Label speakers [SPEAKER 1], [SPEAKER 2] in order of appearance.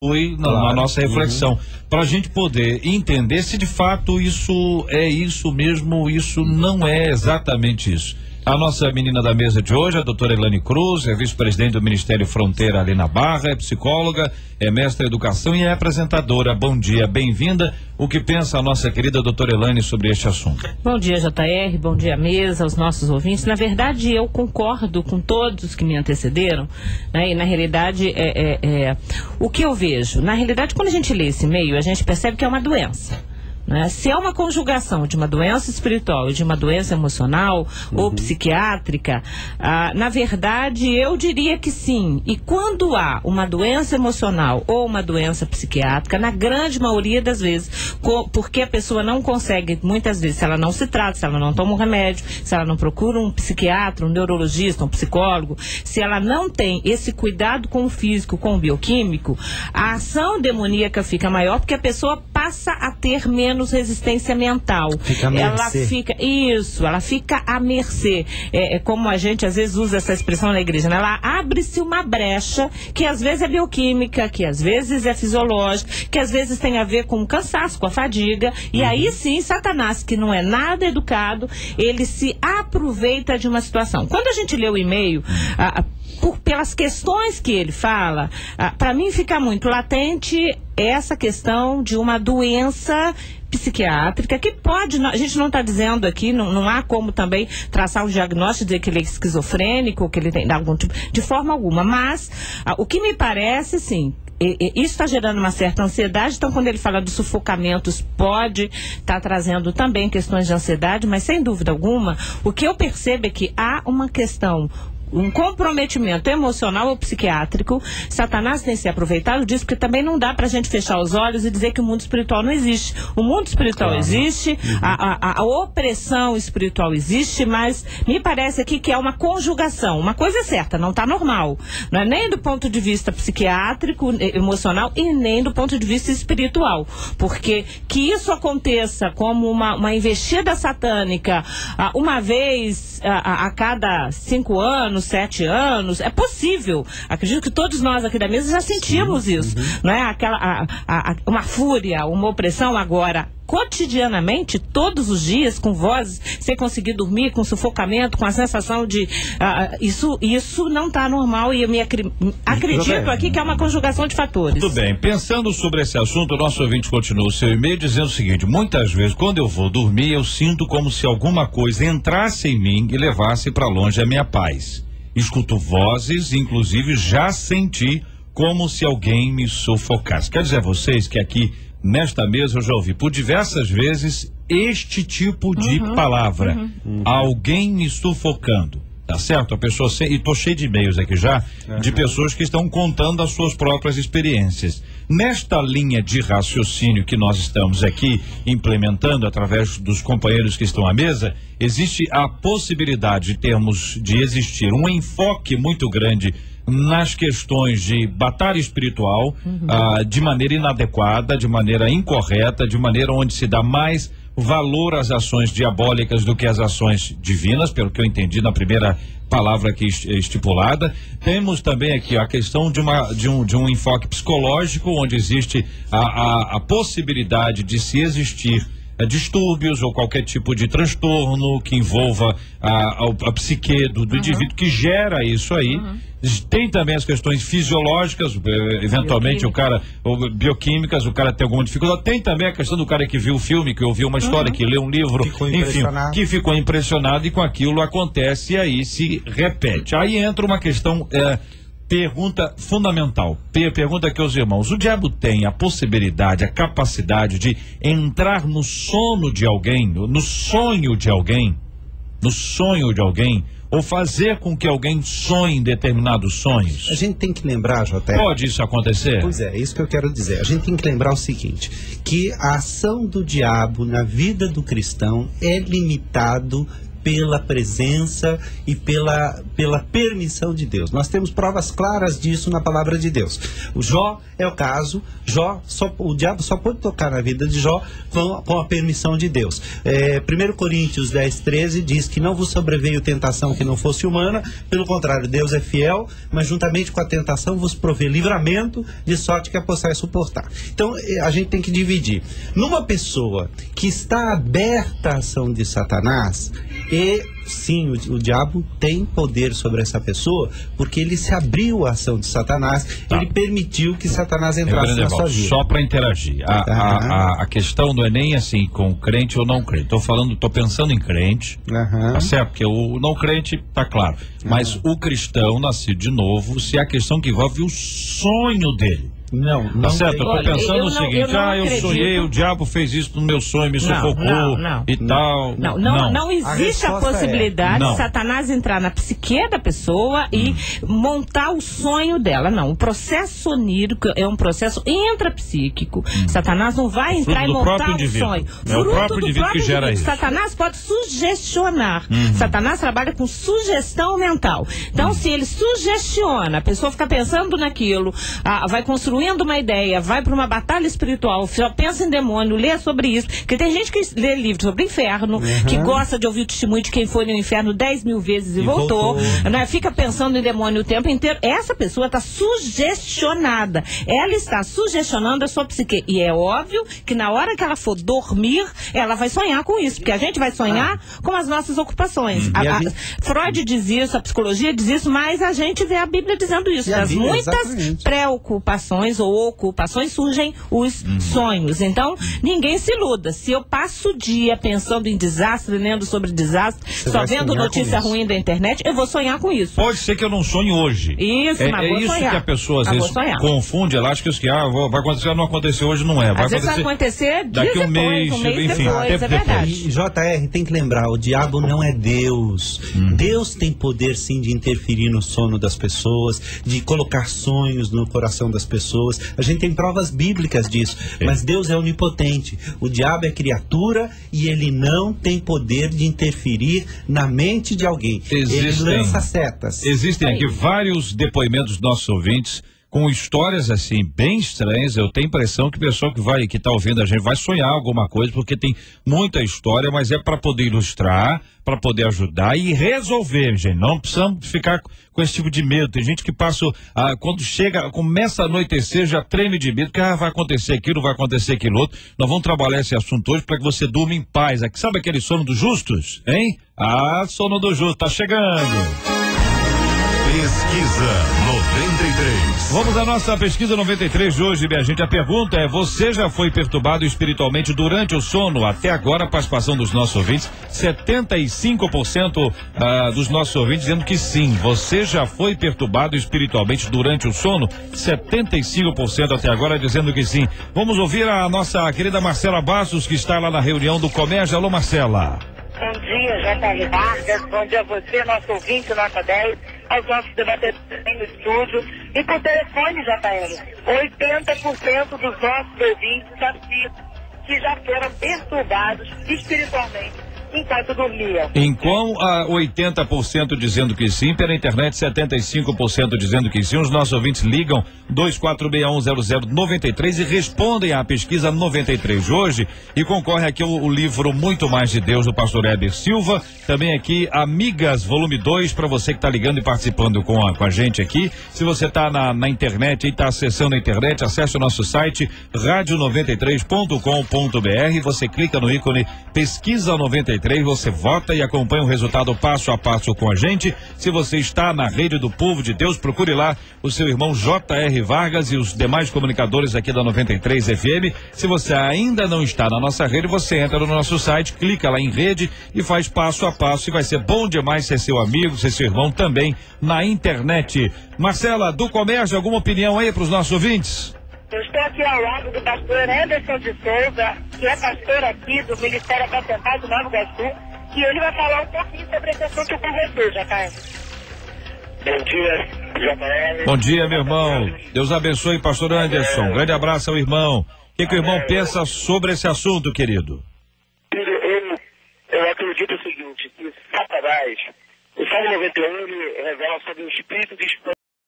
[SPEAKER 1] na nossa reflexão, para a gente poder entender se de fato isso é isso mesmo, isso não é exatamente isso. A nossa menina da mesa de hoje, a doutora Elaine Cruz, é vice-presidente do Ministério Fronteira ali na Barra, é psicóloga, é mestra em educação e é apresentadora. Bom dia, bem-vinda. O que pensa a nossa querida doutora Elaine sobre este assunto?
[SPEAKER 2] Bom dia, JR, bom dia, mesa, aos nossos ouvintes. Na verdade, eu concordo com todos que me antecederam, né? E na realidade, o que eu vejo, na realidade, quando a gente lê esse e-mail, a gente percebe que é uma doença. Se é uma conjugação de uma doença espiritual e de uma doença emocional ou psiquiátrica, na verdade eu diria que sim. E quando há uma doença emocional ou uma doença psiquiátrica, na grande maioria das vezes, porque a pessoa não consegue, muitas vezes, se ela não se trata, se ela não toma um remédio, se ela não procura um psiquiatra, um neurologista, um psicólogo, se ela não tem esse cuidado com o físico, com o bioquímico, a ação demoníaca fica maior porque a pessoa passa a ter menos resistência mental. Ela fica à mercê. Como a gente às vezes usa essa expressão na igreja, né? Ela abre-se uma brecha que às vezes é bioquímica, que às vezes é fisiológica, que às vezes tem a ver com o cansaço, com a fadiga, e aí sim, Satanás, que não é nada educado, ele se aproveita de uma situação. Quando a gente lê o e-mail, pelas questões que ele fala, para mim fica muito latente essa questão de uma doença psiquiátrica que pode, a gente não está dizendo aqui, não há como também traçar um diagnóstico, dizer que ele é esquizofrênico, que ele tem algum tipo, de forma alguma, mas o que me parece, sim, isso está gerando uma certa ansiedade. Então, quando ele fala de sufocamentos, pode estar trazendo também questões de ansiedade, mas sem dúvida alguma, o que eu percebo é que há uma questão, um comprometimento emocional ou psiquiátrico. Satanás tem se aproveitado disso, porque também não dá pra gente fechar os olhos e dizer que o mundo espiritual não existe. O mundo espiritual existe, a opressão espiritual existe, mas me parece aqui que é uma conjugação. Uma coisa é certa, não está normal. Não é nem do ponto de vista psiquiátrico, emocional e nem do ponto de vista espiritual. Porque que isso aconteça como uma investida satânica uma vez a cada 5 anos, 7 anos, é possível. Acredito que todos nós aqui da mesa já sentimos isso, não é? Uma fúria, uma opressão. Agora, cotidianamente, todos os dias, com vozes, sem conseguir dormir, com sufocamento, com a sensação de isso não está normal, e eu acredito aqui que é uma conjugação de fatores.
[SPEAKER 1] Tudo bem, pensando sobre esse assunto, o nosso ouvinte continua o seu e-mail dizendo o seguinte: muitas vezes quando eu vou dormir eu sinto como se alguma coisa entrasse em mim e levasse para longe a minha paz. Escuto vozes, inclusive já senti como se alguém me sufocasse. Quer dizer a vocês que aqui nesta mesa eu já ouvi por diversas vezes este tipo de palavra. Alguém me sufocando. Tá certo? A pessoa, e tô cheio de e-mails aqui já, de pessoas que estão contando as suas próprias experiências. Nesta linha de raciocínio que nós estamos aqui implementando através dos companheiros que estão à mesa, existe a possibilidade de existir um enfoque muito grande nas questões de batalha espiritual, de maneira inadequada, de maneira incorreta, de maneira onde se dá mais valor às ações diabólicas do que às ações divinas, pelo que eu entendi na primeira palavra aqui estipulada. Temos também aqui a questão de um enfoque psicológico, onde existe a possibilidade de se existir distúrbios ou qualquer tipo de transtorno que envolva a psique do indivíduo, que gera isso aí. Tem também as questões fisiológicas, eventualmente bioquímicas, o cara tem alguma dificuldade. Tem também a questão do cara que viu o filme, que ouviu uma história, que leu um livro, enfim, que ficou impressionado e com aquilo acontece e aí se repete. Aí entra uma questão, pergunta fundamental, pergunta aqui aos irmãos: o diabo tem a possibilidade, a capacidade de entrar no sono de alguém, no sonho de alguém, ou fazer com que alguém sonhe determinados sonhos?
[SPEAKER 3] A gente tem que lembrar, JR...
[SPEAKER 1] Pode isso acontecer?
[SPEAKER 3] Pois é, isso que eu quero dizer. A gente tem que lembrar o seguinte, que a ação do diabo na vida do cristão é limitado pela presença e pela permissão de Deus. Nós temos provas claras disso na palavra de Deus. O Jó é o caso. O diabo só pode tocar na vida de Jó com a permissão de Deus. 1 Coríntios 10:13 diz que não vos sobreveio tentação que não fosse humana, pelo contrário, Deus é fiel, mas juntamente com a tentação vos provê livramento, de sorte que a possais suportar. Então a gente tem que dividir. Numa pessoa que está aberta à ação de Satanás, e sim, o diabo tem poder sobre essa pessoa, porque ele se abriu à ação de Satanás, ele permitiu que Satanás entrasse na sua vida.
[SPEAKER 1] Só para interagir, a questão não é nem assim com crente ou não crente. Tô pensando em crente, tá certo? Porque o não crente tá claro, mas o cristão nascido de novo, se é a questão que envolve o sonho dele.
[SPEAKER 3] Não,
[SPEAKER 1] tá certo? Eu tô pensando o seguinte, eu sonhei, o diabo fez isso no meu sonho, me sufocou e tal.
[SPEAKER 2] Não existe a possibilidade de Satanás entrar na psique da pessoa e montar o sonho dela. Não, o processo onírico é um processo intrapsíquico. Satanás não vai entrar e montar o sonho.
[SPEAKER 1] É o próprio indivíduo que gera isso.
[SPEAKER 2] Satanás pode sugestionar. Satanás trabalha com sugestão mental. Então, se ele sugestiona, a pessoa fica pensando naquilo, vai construir uma ideia, vai para uma batalha espiritual, só pensa em demônio, lê sobre isso, porque tem gente que lê livros sobre o inferno, que gosta de ouvir o testemunho de quem foi no inferno 10.000 vezes e voltou, né? Fica pensando em demônio o tempo inteiro. Essa pessoa está sugestionada, ela está sugestionando a sua psique, e é óbvio que na hora que ela for dormir, ela vai sonhar com isso, porque a gente vai sonhar com as nossas ocupações. Freud diz isso, a psicologia diz isso, mas a gente vê a Bíblia dizendo isso, das muitas preocupações ou ocupações surgem os sonhos. Então, ninguém se iluda. Se eu passo o dia pensando em desastre, lendo sobre desastre, só vendo notícia ruim da internet, eu vou sonhar com isso.
[SPEAKER 1] Pode ser que eu não sonhe hoje.
[SPEAKER 2] Isso, mas
[SPEAKER 1] é isso sonhar. Que a pessoa às vezes confunde, ela acha que vai acontecer, não aconteceu hoje, não é.
[SPEAKER 2] Às vezes vai acontecer
[SPEAKER 1] daqui um mês enfim,
[SPEAKER 2] depois, é verdade.
[SPEAKER 3] E JR, tem que lembrar, o diabo não é Deus. Deus tem poder sim de interferir no sono das pessoas, de colocar sonhos no coração das pessoas. A gente tem provas bíblicas disso, mas Deus é onipotente. O diabo é criatura e ele não tem poder de interferir na mente de alguém. Ele lança setas.
[SPEAKER 1] Existem aqui vários depoimentos dos nossos ouvintes com histórias assim bem estranhas. Eu tenho a impressão que o pessoal que está ouvindo a gente vai sonhar alguma coisa, porque tem muita história, mas é para poder ilustrar, para poder ajudar e resolver, gente. Não precisamos ficar com esse tipo de medo. Tem gente que passa, quando começa a anoitecer, já treme de medo, que vai acontecer aquilo, vai acontecer aquilo outro. Nós vamos trabalhar esse assunto hoje para que você durma em paz. Sabe aquele sono dos justos, hein? Sono do justo, tá chegando.
[SPEAKER 4] Pesquisa 93.
[SPEAKER 1] Vamos à nossa pesquisa 93 de hoje, minha gente. A pergunta é: você já foi perturbado espiritualmente durante o sono? Até agora, a participação dos nossos ouvintes, 75% dos nossos ouvintes dizendo que sim. Você já foi perturbado espiritualmente durante o sono? 75% até agora dizendo que sim. Vamos ouvir a nossa querida Marcela Bastos, que está lá na reunião do Comércio. Alô, Marcela.
[SPEAKER 5] Bom dia, J.R. Vargas. Bom dia a você, nosso ouvinte, nota 10, aos nossos debatedores no estúdio. E por telefone, J.R., 80% dos nossos ouvintes afirmam que já foram perturbados espiritualmente enquanto dormiam.
[SPEAKER 1] Enquanto 80% dizendo que sim, pela internet 75% dizendo que sim. Os nossos ouvintes ligam 24610093 e respondem à pesquisa 93 de hoje e concorre aqui o livro Muito Mais de Deus do pastor Heber Silva, também aqui Amigas volume 2 para você que está ligando e participando com a gente aqui. Se você está na internet e está acessando a internet, acesse o nosso site radio93.com.br, você clica no ícone pesquisa 93, você vota e acompanha o resultado passo a passo com a gente. Se você está na rede do Povo de Deus, procure lá o seu irmão J.R. Vargas e os demais comunicadores aqui da 93 FM. Se você ainda não está na nossa rede, você entra no nosso site, clica lá em rede e faz passo a passo, e vai ser bom demais ser seu amigo, ser seu irmão também na internet. Marcela, do Comércio, alguma opinião aí para os nossos ouvintes?
[SPEAKER 5] Eu estou aqui ao lado do pastor Anderson de Souza, que é pastor aqui do Ministério Aposentado do Nova Iguaçu, e ele vai falar um pouquinho sobre esse assunto com você, J.R.
[SPEAKER 6] Bom dia, J.R.
[SPEAKER 1] Bom dia, meu irmão. Deus abençoe, pastor Anderson. Grande abraço ao irmão. O que o irmão pensa sobre esse assunto, querido?
[SPEAKER 6] Eu acredito o seguinte, que atrás. O Salmo 91 ele revela sobre o espírito de expansão